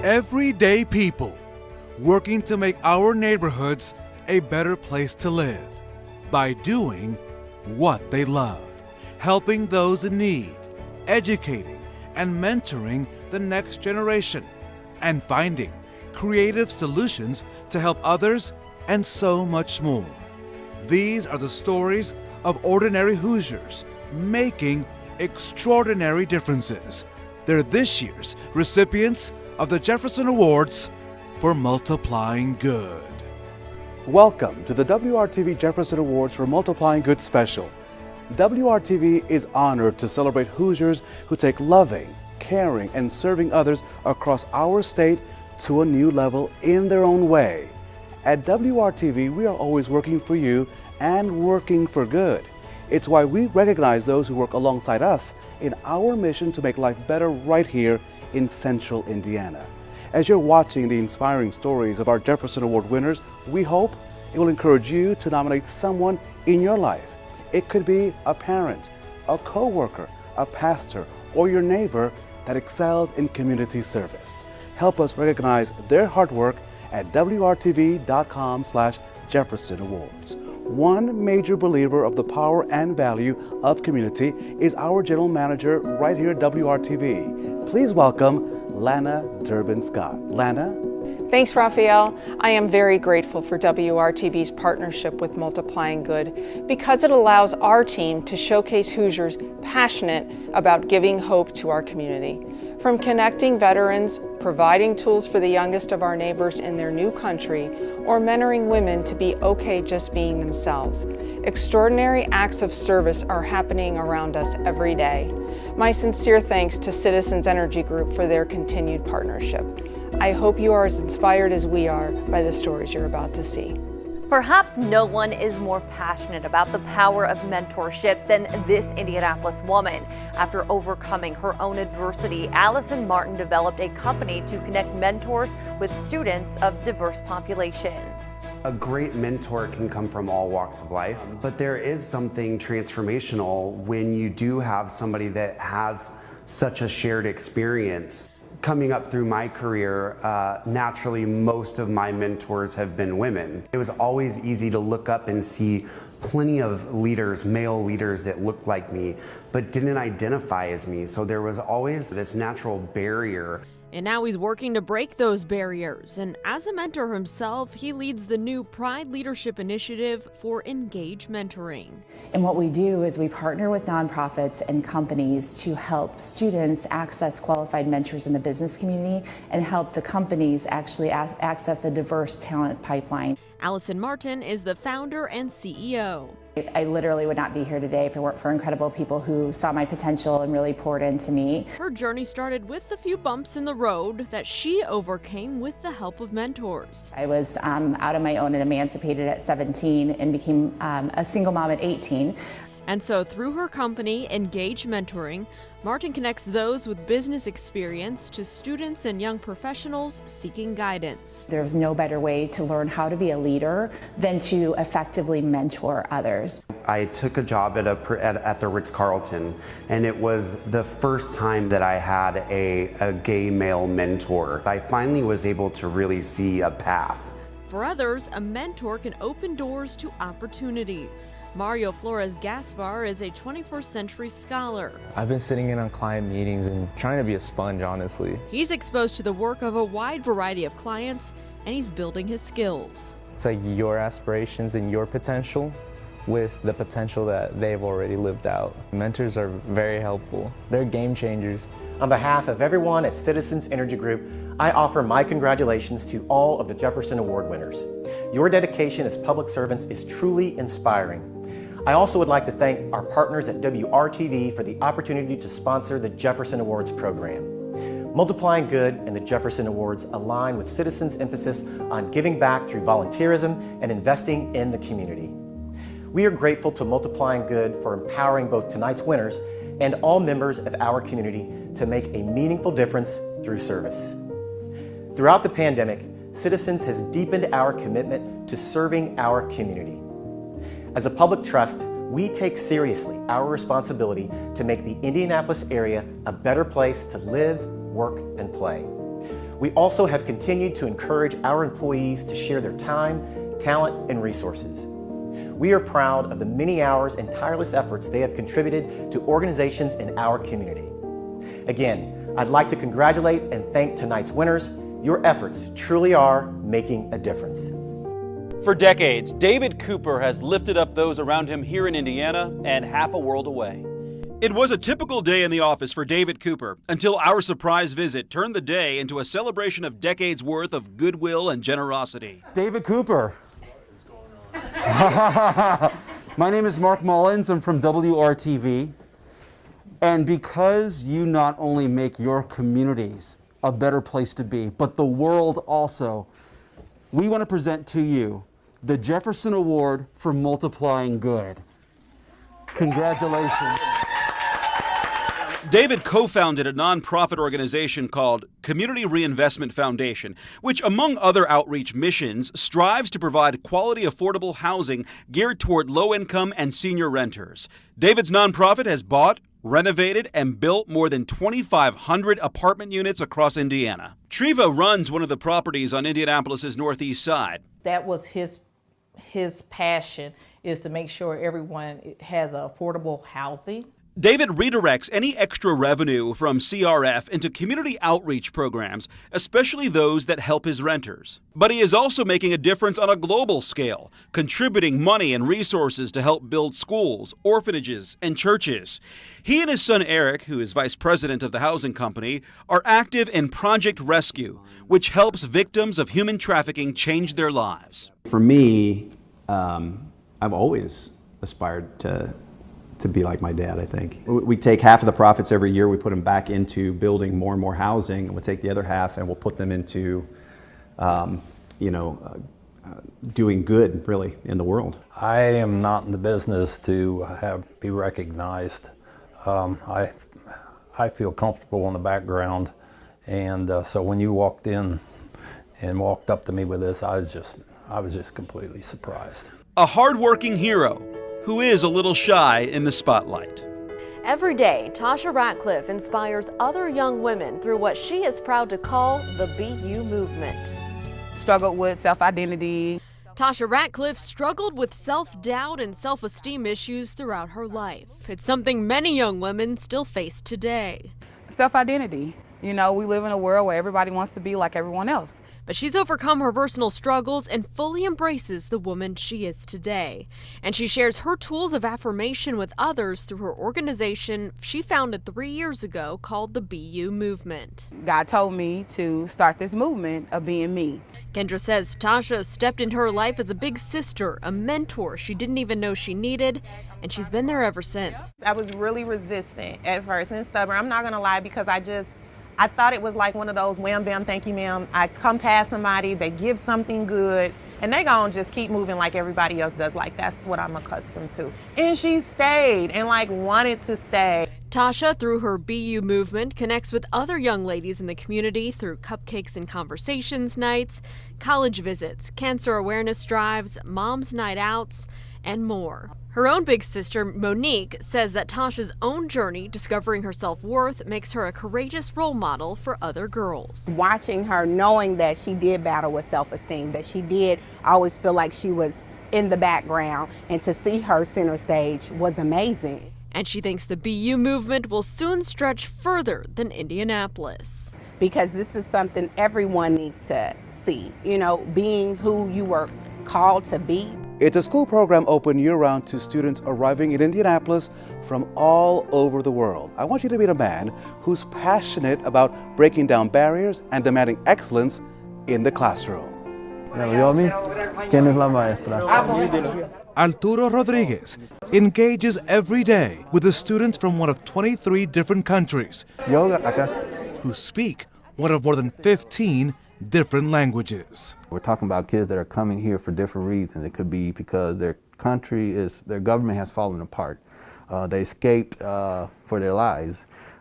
Everyday people working to make our neighborhoods a better place to live by doing what they love, helping those in need, educating and mentoring the next generation, and finding creative solutions to help others, and so much more. These are the stories of ordinary Hoosiers making extraordinary differences. They're this year's recipients of the Jefferson Awards for Multiplying Good. Welcome to the WRTV Jefferson Awards for Multiplying Good special. WRTV is honored to celebrate Hoosiers who take loving, caring, and serving others across our state to a new level in their own way. At WRTV, we are always working for you and working for good. It's why we recognize those who work alongside us in our mission to make life better right here in Central Indiana. As you're watching the inspiring stories of our Jefferson Award winners, we hope it will encourage you to nominate someone in your life. It could be a parent, a coworker, a pastor, or your neighbor that excels in community service. Help us recognize their hard work at WRTV.com/Jefferson Awards. One major believer of the power and value of community is our general manager right here at WRTV. Please welcome Lana Durbin-Scott. Lana? Thanks, Raphael. I am very grateful for WRTV's partnership with Multiplying Good because it allows our team to showcase Hoosiers passionate about giving hope to our community. From connecting veterans, providing tools for the youngest of our neighbors in their new country, or mentoring women to be okay just being themselves. Extraordinary acts of service are happening around us every day. My sincere thanks to Citizens Energy Group for their continued partnership. I hope you are as inspired as we are by the stories you're about to see. Perhaps no one is more passionate about the power of mentorship than this Indianapolis woman. After overcoming her own adversity, Allison Martin developed a company to connect mentors with students of diverse populations. A great mentor can come from all walks of life, but there is something transformational when you do have somebody that has such a shared experience. Coming up through my career, naturally, most of my mentors have been women. It was always easy to look up and see plenty of leaders, male leaders that looked like me, but didn't identify as me. So there was always this natural barrier. And now he's working to break those barriers. And as a mentor himself, he leads the new Pride Leadership Initiative for Engage Mentoring. And what we do is we partner with nonprofits and companies to help students access qualified mentors in the business community and help the companies actually access a diverse talent pipeline. Allison Martin is the founder and CEO. I literally would not be here today if it weren't for incredible people who saw my potential and really poured into me. Her journey started with a few bumps in the road that she overcame with the help of mentors. I was out on my own and emancipated at 17 and became a single mom at 18. And so through her company, Engage Mentoring, Martin connects those with business experience to students and young professionals seeking guidance. There's no better way to learn how to be a leader than to effectively mentor others. I took a job at the Ritz-Carlton, and it was the first time that I had a gay male mentor. I finally was able to really see a path. For others, a mentor can open doors to opportunities. Mario Flores Gaspar is a 21st century scholar. I've been sitting in on client meetings and trying to be a sponge, honestly. He's exposed to the work of a wide variety of clients, and he's building his skills. It's like your aspirations and your potential with the potential that they've already lived out. Mentors are very helpful. They're game changers. On behalf of everyone at Citizens Energy Group, I offer my congratulations to all of the Jefferson Award winners. Your dedication as public servants is truly inspiring. I also would like to thank our partners at WRTV for the opportunity to sponsor the Jefferson Awards program. Multiplying Good and the Jefferson Awards align with Citizens' emphasis on giving back through volunteerism and investing in the community. We are grateful to Multiplying Good for empowering both tonight's winners and all members of our community to make a meaningful difference through service. Throughout the pandemic, Citizens has deepened our commitment to serving our community. As a public trust, we take seriously our responsibility to make the Indianapolis area a better place to live, work, and play. We also have continued to encourage our employees to share their time, talent, and resources. We are proud of the many hours and tireless efforts they have contributed to organizations in our community. Again, I'd like to congratulate and thank tonight's winners. Your efforts truly are making a difference. For decades, David Cooper has lifted up those around him here in Indiana and half a world away. It was a typical day in the office for David Cooper until our surprise visit turned the day into a celebration of decades worth of goodwill and generosity. David Cooper. My name is Mark Mullins. I'm from WRTV. And because you not only make your communities a better place to be, but the world also, we want to present to you the Jefferson Award for Multiplying Good. Congratulations. David co-founded a nonprofit organization called Community Reinvestment Foundation, which, among other outreach missions, strives to provide quality, affordable housing geared toward low-income and senior renters. David's nonprofit has bought, renovated, and built more than 2,500 apartment units across Indiana. Treva runs one of the properties on Indianapolis's northeast side. That was his passion, is to make sure everyone has affordable housing. David redirects any extra revenue from CRF into community outreach programs, especially those that help his renters. But he is also making a difference on a global scale, contributing money and resources to help build schools, orphanages, and churches. He and his son Eric, who is vice president of the housing company, are active in Project Rescue, which helps victims of human trafficking change their lives. For me, I've always aspired to be like my dad, I think. We take half of the profits every year, we put them back into building more and more housing, and we'll take the other half and we'll put them into, doing good, really, in the world. I am not in the business to be recognized. I feel comfortable in the background, and so when you walked in and walked up to me with this, I was just completely surprised. A hardworking hero who is a little shy in the spotlight. Every day, Tasha Ratcliffe inspires other young women through what she is proud to call the BU movement. Struggled with self-identity. Tasha Ratcliffe struggled with self-doubt and self-esteem issues throughout her life. It's something many young women still face today. Self-identity. You know, we live in a world where everybody wants to be like everyone else. But she's overcome her personal struggles and fully embraces the woman she is today. And she shares her tools of affirmation with others through her organization she founded 3 years ago called the BU Movement. God told me to start this movement of being me. Kendra says Tasha stepped into her life as a big sister, a mentor she didn't even know she needed, and she's been there ever since. I was really resistant at first and stubborn. I'm not gonna lie, because I thought it was like one of those wham bam thank you ma'am. I come past somebody, they give something good, and they gonna just keep moving like everybody else does. Like, that's what I'm accustomed to. And she stayed and wanted to stay. Tasha, through her BU movement, connects with other young ladies in the community through cupcakes and conversations nights, college visits, cancer awareness drives, moms' night outs, and more. Her own big sister, Monique, says that Tasha's own journey discovering her self-worth makes her a courageous role model for other girls. Watching her, knowing that she did battle with self-esteem, that she did always feel like she was in the background, and to see her center stage was amazing. And she thinks the BU movement will soon stretch further than Indianapolis. Because this is something everyone needs to see, you know, being who you were called to be. It's a school program open year-round to students arriving in Indianapolis from all over the world. I want you to meet a man who's passionate about breaking down barriers and demanding excellence in the classroom. Arturo Rodriguez engages every day with the students from one of 23 different countries who speak one of more than 15 different languages. We're talking about kids that are coming here for different reasons. It could be because their government has fallen apart. They escaped for their lives.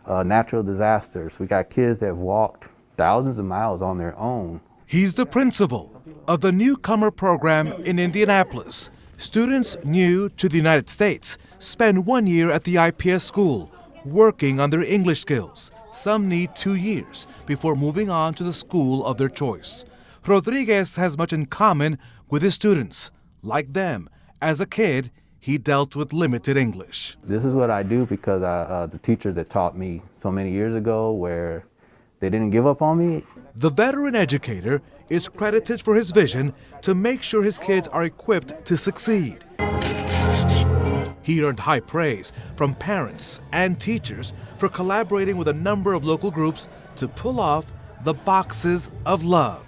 Natural disasters. We got kids that have walked thousands of miles on their own. He's the principal of the newcomer program in Indianapolis. Students new to the United States spend 1 year at the IPS school working on their English skills. Some need 2 years before moving on to the school of their choice. Rodriguez has much in common with his students. Like them, as a kid, he dealt with limited English. This is what I do because the teachers that taught me so many years ago, where they didn't give up on me. The veteran educator is credited for his vision to make sure his kids are equipped to succeed. He earned high praise from parents and teachers for collaborating with a number of local groups to pull off the Boxes of Love.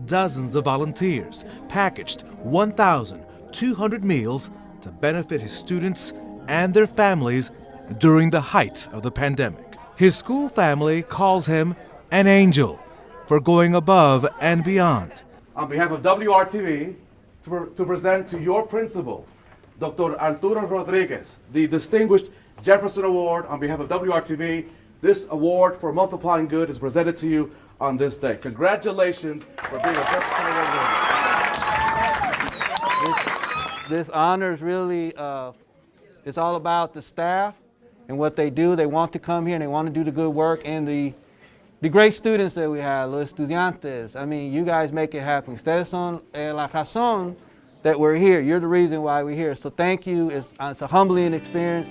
Dozens of volunteers packaged 1,200 meals to benefit his students and their families during the height of the pandemic. His school family calls him an angel for going above and beyond. On behalf of WRTV, to present to your principal, Dr. Arturo Rodriguez, the Distinguished Jefferson Award on behalf of WRTV. This award for multiplying good is presented to you on this day. Congratulations for being a Jefferson Award winner. This honor is really, it's all about the staff and what they do. They want to come here and they want to do the good work, and the great students that we have, los estudiantes. I mean, you guys make it happen. Ustedes son la razón that we're here. You're the reason why we're here. So thank you. It's a humbling experience.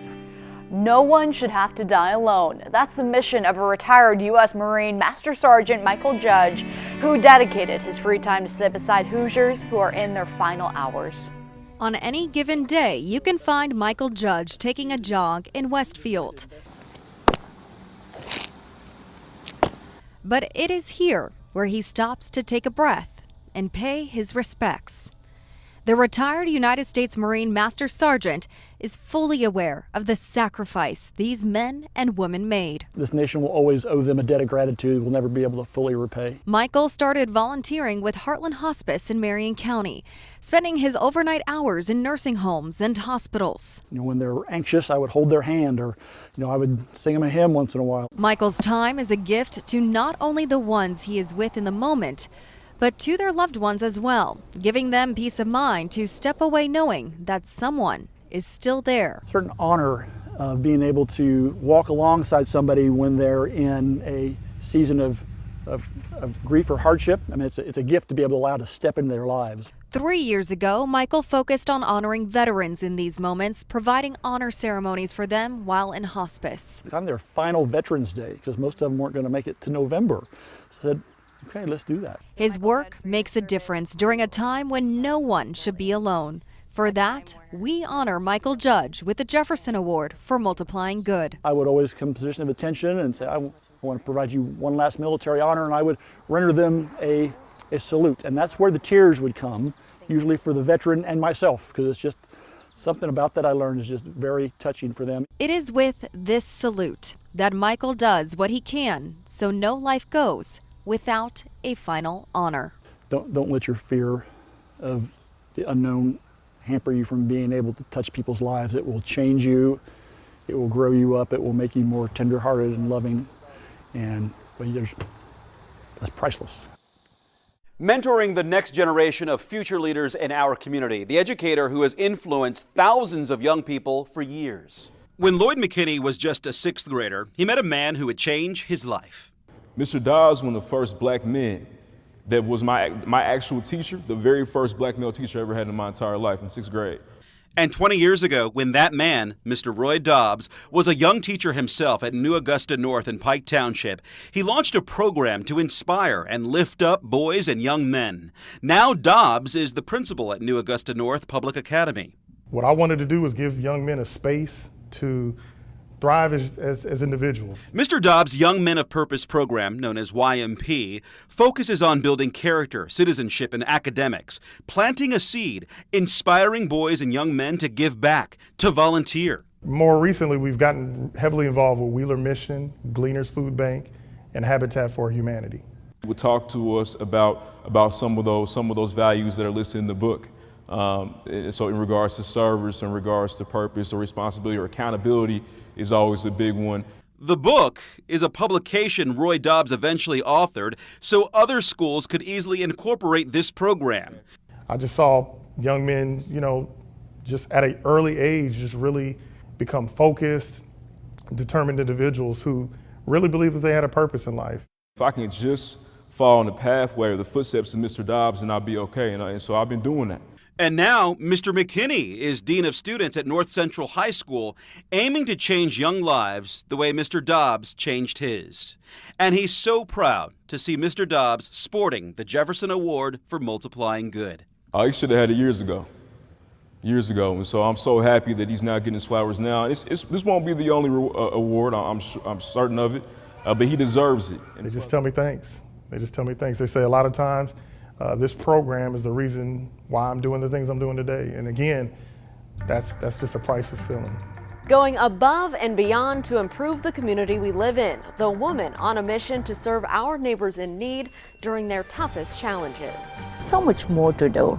No one should have to die alone. That's the mission of a retired U.S. Marine Master Sergeant Michael Judge, who dedicated his free time to sit beside Hoosiers who are in their final hours. On any given day, you can find Michael Judge taking a jog in Westfield. But it is here where he stops to take a breath and pay his respects. The retired United States Marine Master Sergeant is fully aware of the sacrifice these men and women made. This nation will always owe them a debt of gratitude we'll never be able to fully repay. Michael started volunteering with Heartland Hospice in Marion County, spending his overnight hours in nursing homes and hospitals. When they're anxious, I would hold their hand, or I would sing them a hymn once in a while. Michael's time is a gift to not only the ones he is with in the moment, but to their loved ones as well, giving them peace of mind to step away knowing that someone is still there. Certain honor of being able to walk alongside somebody when they're in a season of grief or hardship. I mean, it's a gift to be able to allow to step into their lives. 3 years ago, Michael focused on honoring veterans in these moments, providing honor ceremonies for them while in hospice. It's on their final Veterans Day, because most of them weren't going to make it to November. So I said, okay, let's do that. His work makes a difference during a time when no one should be alone. For that, we honor Michael Judge with the Jefferson Award for multiplying good. I would always come to a position of attention and say, I want to provide you one last military honor, and I would render them a salute. And that's where the tears would come, usually for the veteran and myself, because it's just something about that I learned is just very touching for them. It is with this salute that Michael does what he can so no life goes without a final honor. Don't let your fear of the unknown hamper you from being able to touch people's lives. It will change you, it will grow you up, it will make you more tender-hearted and loving, and that's priceless. Mentoring the next generation of future leaders in our community, the educator who has influenced thousands of young people for years. When Lloyd McKinney was just a 6th grader, he met a man who would change his life. Mr. Dobbs, one of the first black men that was my actual teacher, the very first black male teacher I ever had in my entire life in 6th grade. And 20 years ago, when that man, Mr. Roy Dobbs, was a young teacher himself at New Augusta North in Pike Township, he launched a program to inspire and lift up boys and young men. Now Dobbs is the principal at New Augusta North Public Academy. What I wanted to do was give young men a space to thrive as individuals. Mr. Dobbs' Young Men of Purpose program, known as YMP, focuses on building character, citizenship, and academics, planting a seed, inspiring boys and young men to give back, to volunteer. More recently, we've gotten heavily involved with Wheeler Mission, Gleaners Food Bank, and Habitat for Humanity. Would talk to us about some of those values that are listed in the book. So in regards to service, in regards to purpose or responsibility or accountability is always a big one. The book is a publication Roy Dobbs eventually authored so other schools could easily incorporate this program. I just saw young men, just at an early age, just really become focused, determined individuals who really believed that they had a purpose in life. If I can just follow in the pathway or the footsteps of Mr. Dobbs, then I'll be okay. And so I've been doing that. And now, Mr. McKinney is Dean of Students at North Central High School, aiming to change young lives the way Mr. Dobbs changed his. And he's so proud to see Mr. Dobbs sporting the Jefferson Award for Multiplying Good. He should have had it years ago. And so I'm so happy that he's now getting his flowers now. This won't be the only award, I'm certain of it, but he deserves it. They just tell me thanks. They say a lot of times, this program is the reason why I'm doing the things I'm doing today. And again, that's just a priceless feeling. Going above and beyond to improve the community we live in, the woman on a mission to serve our neighbors in need during their toughest challenges. So much more to do.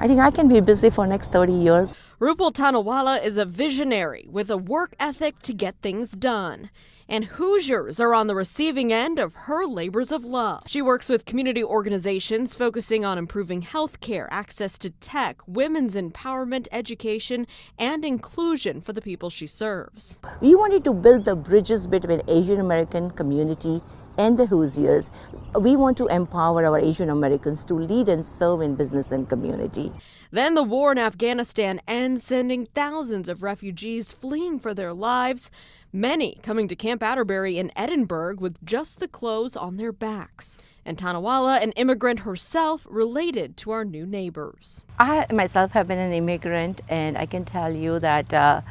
I think I can be busy for the next 30 years. Rupal Tanawala is a visionary with a work ethic to get things done. And Hoosiers are on the receiving end of her labors of love. She works with community organizations focusing on improving health care, access to tech, women's empowerment, education, and inclusion for the people she serves. We wanted to build the bridges between Asian American community and the Hoosiers. We want to empower our Asian Americans to lead and serve in business and community. Then the war in Afghanistan ends, sending thousands of refugees fleeing for their lives, many coming to Camp Atterbury in Edinburgh with just the clothes on their backs. And Tanawala, an immigrant herself, related to our new neighbors. I myself have been an immigrant, and I can tell you that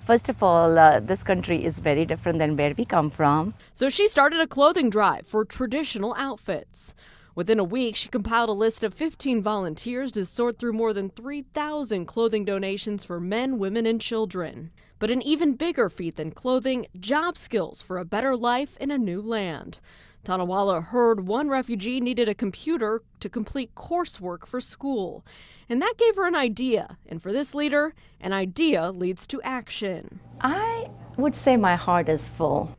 first of all, this country is very different than where we come from. So she started a clothing drive for traditional outfits. Within a week, she compiled a list of 15 volunteers to sort through more than 3,000 clothing donations for men, women, and children. But an even bigger feat than clothing, job skills for a better life in a new land. Tanawala heard one refugee needed a computer to complete coursework for school. And that gave her an idea. And for this leader, an idea leads to action. I would say my heart is full.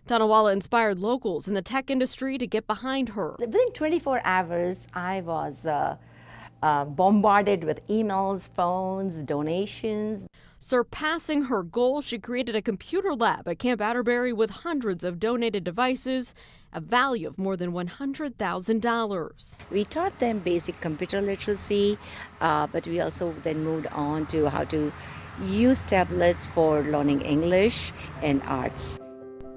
Tanawala inspired locals in the tech industry to get behind her. Within 24 hours, I was bombarded with emails, phones, donations. Surpassing her goal, she created a computer lab at Camp Atterbury with hundreds of donated devices, a value of more than $100,000. We taught them basic computer literacy, but we also then moved on to how to use tablets for learning English and arts.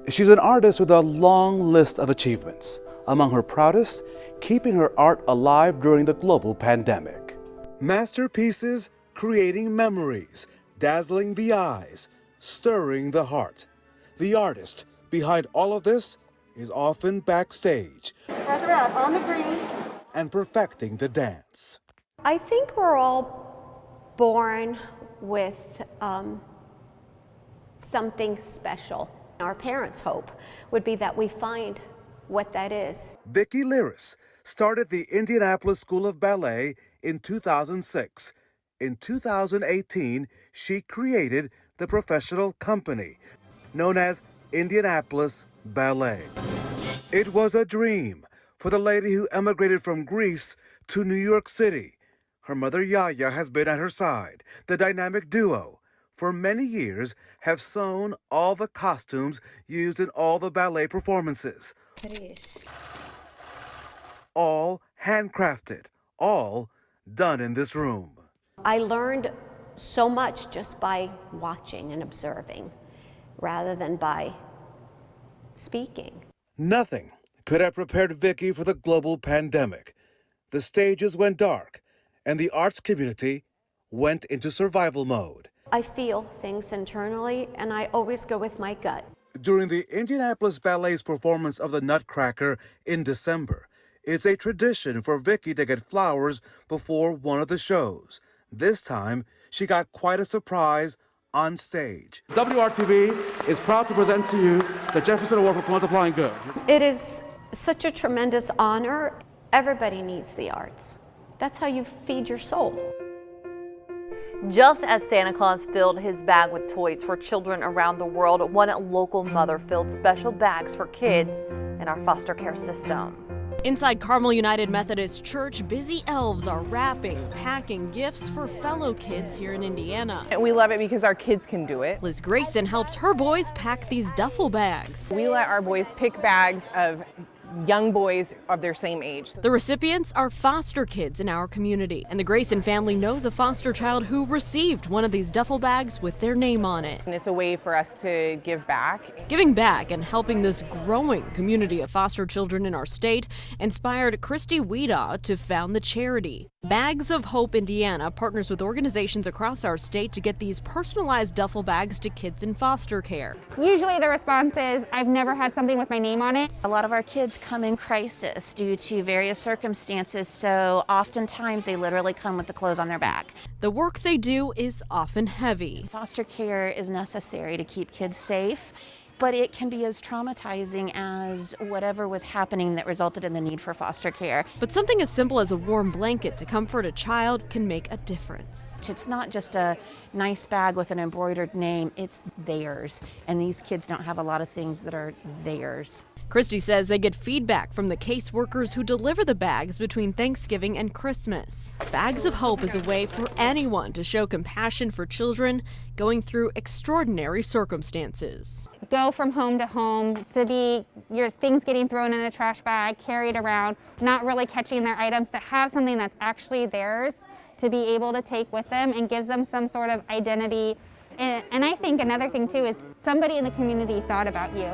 She's an artist with a long list of achievements. Among her proudest, keeping her art alive during the global pandemic. Masterpieces creating memories, dazzling the eyes, stirring the heart. The artist behind all of this is often backstage. Further out on the green. And perfecting the dance. I think we're all born with something special. Our parents' hope would be that we find what that is. Vicky started the Indianapolis School of Ballet in 2006. In 2018, she created the professional company known as Indianapolis Ballet. It was a dream for the lady who emigrated from Greece to New York City. Her mother Yaya has been at her side. The dynamic duo, for many years, have sewn all the costumes used in all the ballet performances. All handcrafted, all done in this room. I learned so much just by watching and observing rather than by speaking. Nothing could have prepared Vicky for the global pandemic. The stages went dark and the arts community went into survival mode. I feel things internally, and I always go with my gut. During the Indianapolis Ballet's performance of the Nutcracker in December, it's a tradition for Vicky to get flowers before one of the shows. This time, she got quite a surprise on stage. WRTV is proud to present to you the Jefferson Award for Multiplying Good. It is such a tremendous honor. Everybody needs the arts. That's how you feed your soul. Just as Santa Claus filled his bag with toys for children around the world, one local mother filled special bags for kids in our foster care system. Inside Carmel United Methodist Church, busy elves are wrapping, packing gifts for fellow kids here in Indiana. And we love it because our kids can do it. Liz Grayson helps her boys pack these duffel bags. We let our boys pick bags of young boys of their same age. The recipients are foster kids in our community, and the Grayson family knows a foster child who received one of these duffel bags with their name on it. And it's a way for us to give back. Giving back and helping this growing community of foster children in our state inspired Christy Weeda to found the charity. Bags of Hope Indiana partners with organizations across our state to get these personalized duffel bags to kids in foster care. Usually the response is, I've never had something with my name on it. A lot of our kids come in crisis due to various circumstances, so oftentimes they literally come with the clothes on their back. The work they do is often heavy. Foster care is necessary to keep kids safe, but it can be as traumatizing as whatever was happening that resulted in the need for foster care. But something as simple as a warm blanket to comfort a child can make a difference. It's not just a nice bag with an embroidered name, it's theirs. And these kids don't have a lot of things that are theirs. Christy says they get feedback from the caseworkers who deliver the bags between Thanksgiving and Christmas. Bags of Hope is a way for anyone to show compassion for children going through extraordinary circumstances. Go from home to home, to be your things getting thrown in a trash bag, carried around, not really catching their items, to have something that's actually theirs to be able to take with them and gives them some sort of identity. And I think another thing too is somebody in the community thought about you.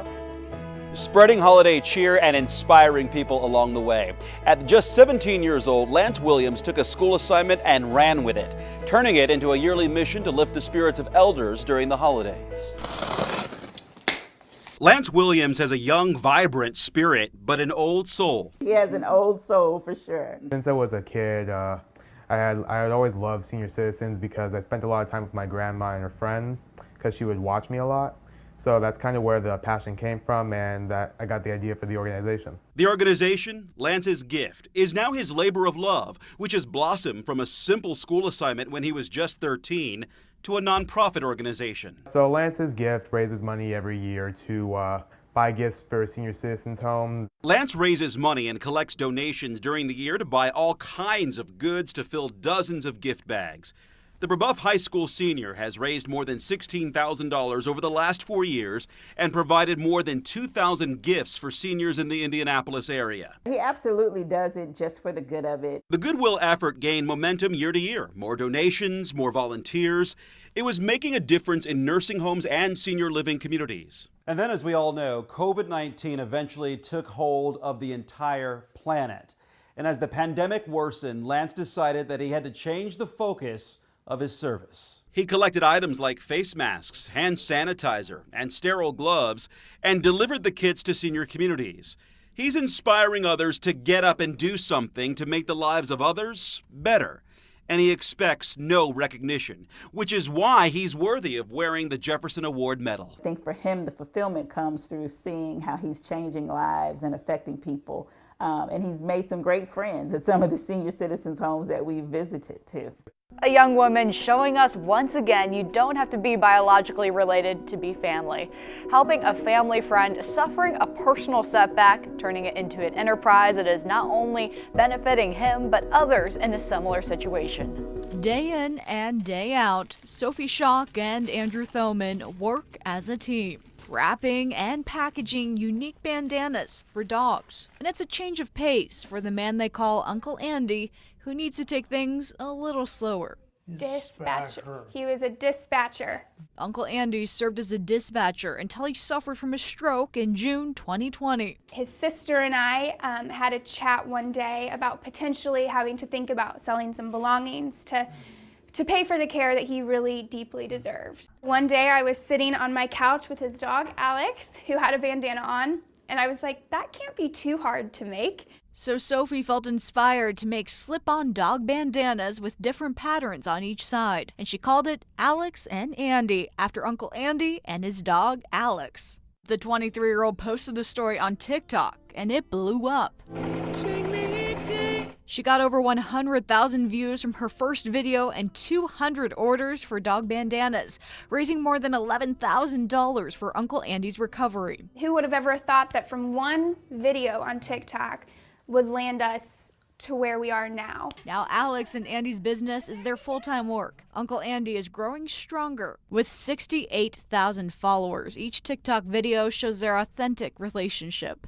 Spreading holiday cheer and inspiring people along the way. At just 17 years old, Lance Williams took a school assignment and ran with it, turning it into a yearly mission to lift the spirits of elders during the holidays. Lance Williams has a young, vibrant spirit, but an old soul. He has an old soul for sure. Since I was a kid, I had always loved senior citizens because I spent a lot of time with my grandma and her friends because she would watch me a lot. So that's kind of where the passion came from, and that I got the idea for the organization. The organization, Lance's Gift, is now his labor of love, which has blossomed from a simple school assignment when he was just 13 to a nonprofit organization. So Lance's Gift raises money every year to buy gifts for senior citizens' homes. Lance raises money and collects donations during the year to buy all kinds of goods to fill dozens of gift bags. The Brebeuf High School senior has raised more than $16,000 over the last 4 years and provided more than 2,000 gifts for seniors in the Indianapolis area. He absolutely does it just for the good of it. The goodwill effort gained momentum year to year. More donations, more volunteers. It was making a difference in nursing homes and senior living communities. And then, as we all know, COVID-19 eventually took hold of the entire planet. And as the pandemic worsened, Lance decided that he had to change the focus of his service. He collected items like face masks, hand sanitizer, and sterile gloves and delivered the kits to senior communities. He's inspiring others to get up and do something to make the lives of others better. And he expects no recognition, which is why he's worthy of wearing the Jefferson Award medal. I think for him, the fulfillment comes through seeing how he's changing lives and affecting people. And he's made some great friends at some of the senior citizens' homes that we visited too. A young woman showing us once again you don't have to be biologically related to be family. Helping a family friend suffering a personal setback, turning it into an enterprise that is not only benefiting him but others in a similar situation. Day in and day out, Sophie Schock and Andrew Thoman work as a team, wrapping and packaging unique bandanas for dogs. And it's a change of pace for the man they call Uncle Andy, who needs to take things a little slower. Dispatcher. He was a dispatcher. Uncle Andy served as a dispatcher until he suffered from a stroke in June 2020. His sister and I had a chat one day about potentially having to think about selling some belongings to pay for the care that he really deeply deserved. One day I was sitting on my couch with his dog, Alex, who had a bandana on, and I was like, that can't be too hard to make. So Sophie felt inspired to make slip-on dog bandanas with different patterns on each side, and she called it Alex and Andy after Uncle Andy and his dog Alex. The 23-year-old posted the story on TikTok, and it blew up. She got over 100,000 views from her first video and 200 orders for dog bandanas, raising more than $11,000 for Uncle Andy's recovery. Who would have ever thought that from one video on TikTok, would land us to where we are now. Now Alex and Andy's business is their full-time work. Uncle Andy is growing stronger. With 68,000 followers, each TikTok video shows their authentic relationship.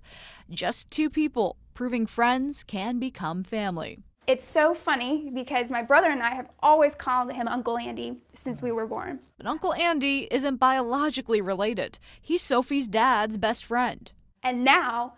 Just two people proving friends can become family. It's so funny because my brother and I have always called him Uncle Andy since we were born. But Uncle Andy isn't biologically related. He's Sophie's dad's best friend. And now,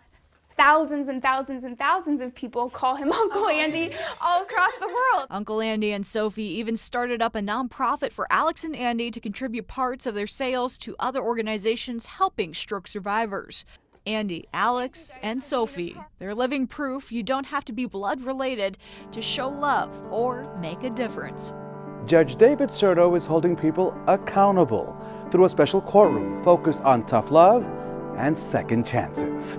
thousands and thousands and thousands of people call him Uncle Andy all across the world. Uncle Andy and Sophie even started up a nonprofit for Alex and Andy to contribute parts of their sales to other organizations helping stroke survivors. Andy, Alex, and Sophie, they're living proof you don't have to be blood related to show love or make a difference. Judge David Serto is holding people accountable through a special courtroom focused on tough love and second chances.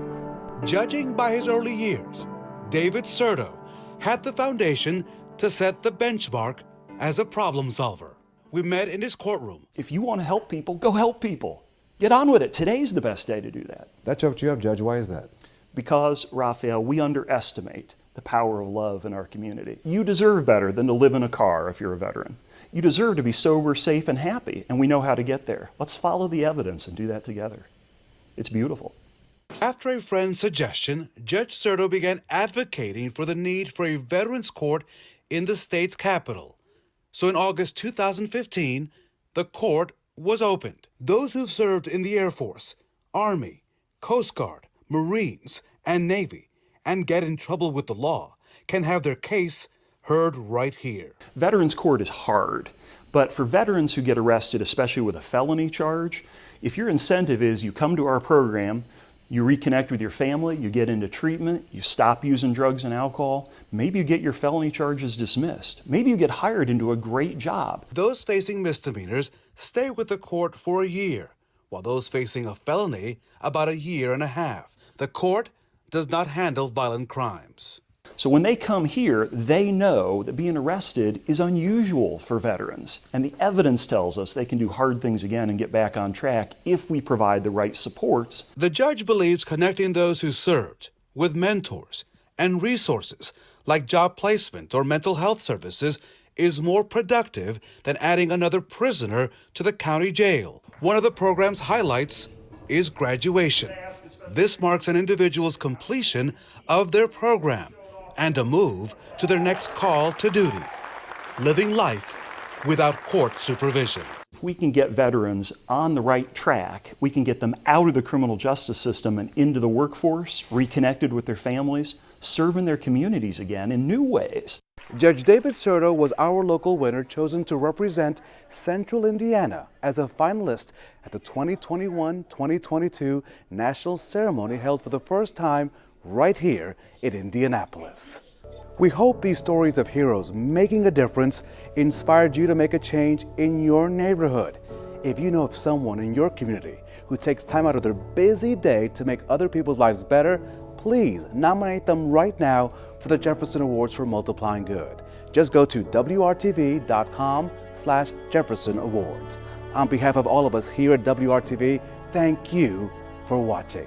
Judging by his early years, David Serto had the foundation to set the benchmark as a problem solver. We met in his courtroom. If you want to help people, go help people. Get on with it. Today's the best day to do that. That choked you up, Judge. Why is that? Because, Raphael, we underestimate the power of love in our community. You deserve better than to live in a car if you're a veteran. You deserve to be sober, safe, and happy, and we know how to get there. Let's follow the evidence and do that together. It's beautiful. After a friend's suggestion, Judge Serto began advocating for the need for a veterans court in the state's capital. So in August 2015, the court was opened. Those who've served in the Air Force, Army, Coast Guard, Marines, and Navy, and get in trouble with the law, can have their case heard right here. Veterans court is hard, but for veterans who get arrested, especially with a felony charge, if your incentive is you come to our program, you reconnect with your family, you get into treatment, you stop using drugs and alcohol, maybe you get your felony charges dismissed. Maybe you get hired into a great job. Those facing misdemeanors stay with the court for a year, while those facing a felony about a year and a half. The court does not handle violent crimes. So when they come here, they know that being arrested is unusual for veterans. And the evidence tells us they can do hard things again and get back on track if we provide the right supports. The judge believes connecting those who served with mentors and resources like job placement or mental health services is more productive than adding another prisoner to the county jail. One of the program's highlights is graduation. This marks an individual's completion of their program and a move to their next call to duty, living life without court supervision. If we can get veterans on the right track, we can get them out of the criminal justice system and into the workforce, reconnected with their families, serving their communities again in new ways. Judge David Serto was our local winner chosen to represent Central Indiana as a finalist at the 2021-2022 National Ceremony held for the first time right here in Indianapolis. We hope these stories of heroes making a difference inspired you to make a change in your neighborhood. If you know of someone in your community who takes time out of their busy day to make other people's lives better, please nominate them right now for the Jefferson Awards for Multiplying Good. Just go to WRTV.com/Jefferson Awards. On behalf of all of us here at WRTV, thank you for watching.